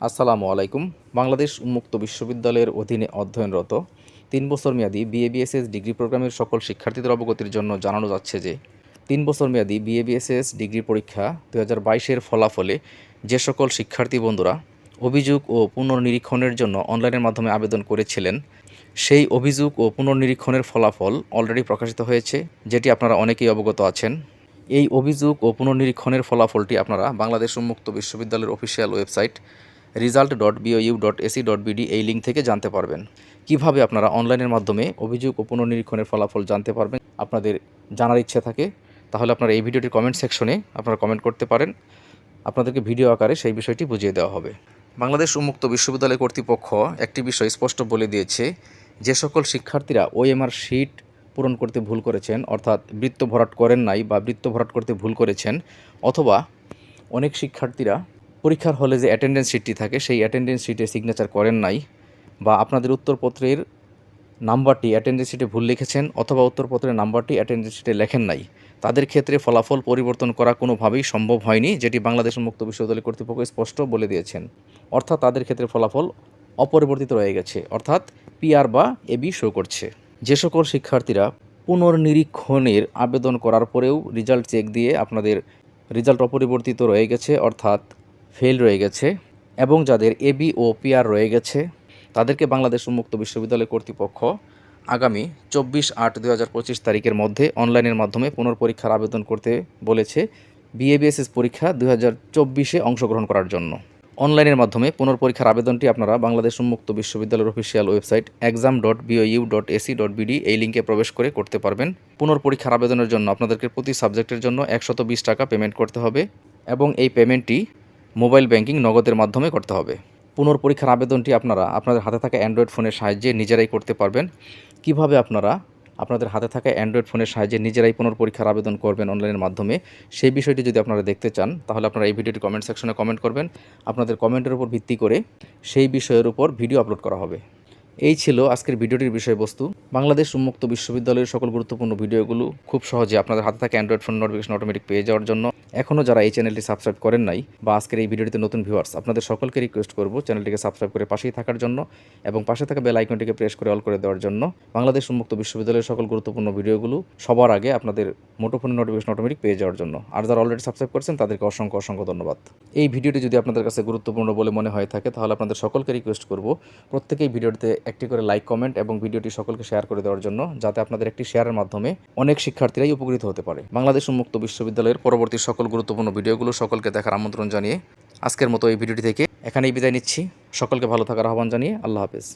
আসসালামু আলাইকুম। বাংলাদেশ উন্মুক্ত বিশ্ববিদ্যালয়ের অধীনে অধ্যয়নরত ৩ বছর মেয়াদী বিএ-বিএসএস ডিগ্রি প্রোগ্রামের সকল শিক্ষার্থীদের অবগতির জন্য জানানো যাচ্ছে যে ৩ বছর মেয়াদী বিএ-বিএসএস ডিগ্রি পরীক্ষা ২০২২-এর ফলাফলে যে সকল শিক্ষার্থী বন্ধুরা অভিযোগ ও পুনর্নিরীক্ষণের জন্য অনলাইনের মাধ্যমে আবেদন করেছিলেন, সেই অভিযোগ ও পুনর্নিরীক্ষণের ফলাফল অলরেডি প্রকাশিত হয়েছে, যেটি আপনারা অনেকেই অবগত আছেন। এই অভিযোগ ও পুনর্নিরীক্ষণের ফলাফলটি আপনারা বাংলাদেশ উন্মুক্ত বিশ্ববিদ্যালয়ের অফিসিয়াল ওয়েবসাইট result.bou.ac.bd এই লিঙ্ক থেকে জানতে পারবেন। কিভাবে আপনারা অনলাইনের মাধ্যমে অভিযোগ ও পুনর্নিরীক্ষণের ফলাফল জানতে পারবেন, আপনাদের জানার ইচ্ছে থাকে তাহলে আপনারা এই ভিডিওটির কমেন্ট সেকশনে আপনারা কমেন্ট করতে পারেন। আপনাদেরকে ভিডিও আকারে সেই বিষয়টি বুঝিয়ে দেওয়া হবে। বাংলাদেশ উন্মুক্ত বিশ্ববিদ্যালয় কর্তৃপক্ষ একটি বিষয় স্পষ্ট বলে দিয়েছে, যে সকল শিক্ষার্থীরা ওএমআর শিট পূরণ করতে ভুল করেছেন, অর্থাৎ বৃত্ত ভরাট করেন নাই বা বৃত্ত ভরাট করতে ভুল করেছেন, অথবা অনেক শিক্ষার্থীরা পরীক্ষার হলে যে অ্যাটেন্ডেন্স শিটটি থাকে সেই অ্যাটেন্ডেন্স শিটে সিগনেচার করেন নাই, বা আপনাদের উত্তরপত্রের নাম্বারটি অ্যাটেন্ডেন্স শিটে ভুল লিখেছেন অথবা উত্তরপত্রের নাম্বারটি অ্যাটেন্ডেন্স শিটে লেখেন নাই, তাদের ক্ষেত্রে ফলাফল পরিবর্তন করা কোনোভাবেই সম্ভব হয়নি, যেটি বাংলাদেশ উন্মুক্ত বিশ্ববিদ্যালয় কর্তৃপক্ষ স্পষ্ট বলে দিয়েছেন। অর্থাৎ তাদের ক্ষেত্রে ফলাফল অপরিবর্তিত রয়ে গেছে, অর্থাৎ পিআর বা এবি শো করছে। যে সকল শিক্ষার্থীরা পুনর্নিরীক্ষণের আবেদন করার পরেও রেজাল্ট চেক দিয়ে আপনাদের রেজাল্ট অপরিবর্তিত রয়ে গেছে, অর্থাৎ ফেল রয়ে গেছে, এবং যাদের এবি ও পিআর রয়ে গেছে, তাদেরকে বাংলাদেশ উন্মুক্ত বিশ্ববিদ্যালয় কর্তৃপক্ষ আগামী 24/8/2025 তারিখের মধ্যে অনলাইনের মাধ্যমে পুনর্পরীক্ষার আবেদন করতে বলেছে বিএ-বিএসএস পরীক্ষা 2024-এ অংশগ্রহণ করার জন্য। অনলাইনের মাধ্যমে পুনর্পরীক্ষার আবেদনটি আপনারা বাংলাদেশ উন্মুক্ত বিশ্ববিদ্যালয়ের অফিসিয়াল ওয়েবসাইট exam.bou.ac.bd এই লিঙ্কে প্রবেশ করে করতে পারবেন। পুনর্পরীক্ষার আবেদনের জন্য আপনাদেরকে প্রতি সাবজেক্টের জন্য 120 টাকা পেমেন্ট করতে হবে, এবং এই পেমেন্টটি মোবাইল ব্যাংকিং নগদের মাধ্যমে করতে হবে। পুনর্পরীক্ষার আবেদনটি আপনারা আপনাদের হাতে থাকা অ্যান্ড্রয়েড ফোনের সাহায্যে নিজেরাই করতে পারবেন। কিভাবে আপনারা আপনাদের হাতে থাকা অ্যান্ড্রয়েড ফোনের সাহায্যে নিজেরাই পুনর্পরীক্ষার আবেদন করবেন অনলাইনের মাধ্যমে, সেই বিষয়টি যদি আপনারা দেখতে চান তাহলে আপনারা এই ভিডিওটি কমেন্ট সেকশনে কমেন্ট করবেন। আপনাদের কমেন্টের উপর ভিত্তি করে সেই বিষয়ের উপর ভিডিও আপলোড করা হবে। এই ছিল আজকের ভিডিওটির বিষয়বস্তু। বাংলাদেশ উন্মুক্ত বিশ্ববিদ্যালয়ের সকল গুরুত্বপূর্ণ ভিডিওগুলো খুব সহজে আপনাদের হাতে থাকা অ্যান্ড্রয়েড ফোন নোটিফিকেশন অটোমেটিক পেয়ে যাওয়ার জন্য এখনও যারা এই চ্যানেলটি সাবস্ক্রাইব করেন নাই, বা আজকের এই ভিডিওটিতে নতুন ভিউয়ার্স, আপনাদের সকলকে রিকোয়েস্ট করব চ্যানেলটিকে সাবস্ক্রাইব করে পাশেই থাকার জন্য এবং পাশে থাকা বেল আইকনটিকে প্রেস করে অল করে দেওয়ার জন্য। বাংলাদেশ উন্মুক্ত বিশ্ববিদ্যালয়ের সকল গুরুত্বপূর্ণ ভিডিওগুলো সবার আগে আপনাদের মুঠোফোনে নোটিফিকেশন অটোমেটিক পেয়ে যাওয়ার জন্য। আর যারা অলরেডি সাবস্ক্রাইব করেছেন তাদেরকে অসংখ্য অসংখ্য ধন্যবাদ। এই ভিডিওটি যদি আপনাদের কাছে গুরুত্বপূর্ণ বলে মনে হয়ে থাকে তাহলে আপনাদের সকলকে রিকোয়েস্ট করব প্রত্যেকেই ভিডিওটিতে একটি করে লাইক, কমেন্ট এবং ভিডিওটি সকলকে শেয়ার করে দেওয়ার জন্য, যাতে আপনাদের একটি শেয়ারের মাধ্যমে অনেক শিক্ষার্থীরাই উপকৃত হতে পারে। বাংলাদেশ উন্মুক্ত বিশ্ববিদ্যালয়ের পরবর্তী সকল গুরুত্বপূর্ণ ভিডিওগুলো সকলকে দেখার আমন্ত্রণ জানিয়ে আজকের মতো এই ভিডিওটি থেকে এখানেই বিদায় নিচ্ছি। সকলকে ভালো থাকার আহ্বান জানিয়ে আল্লাহ হাফেজ।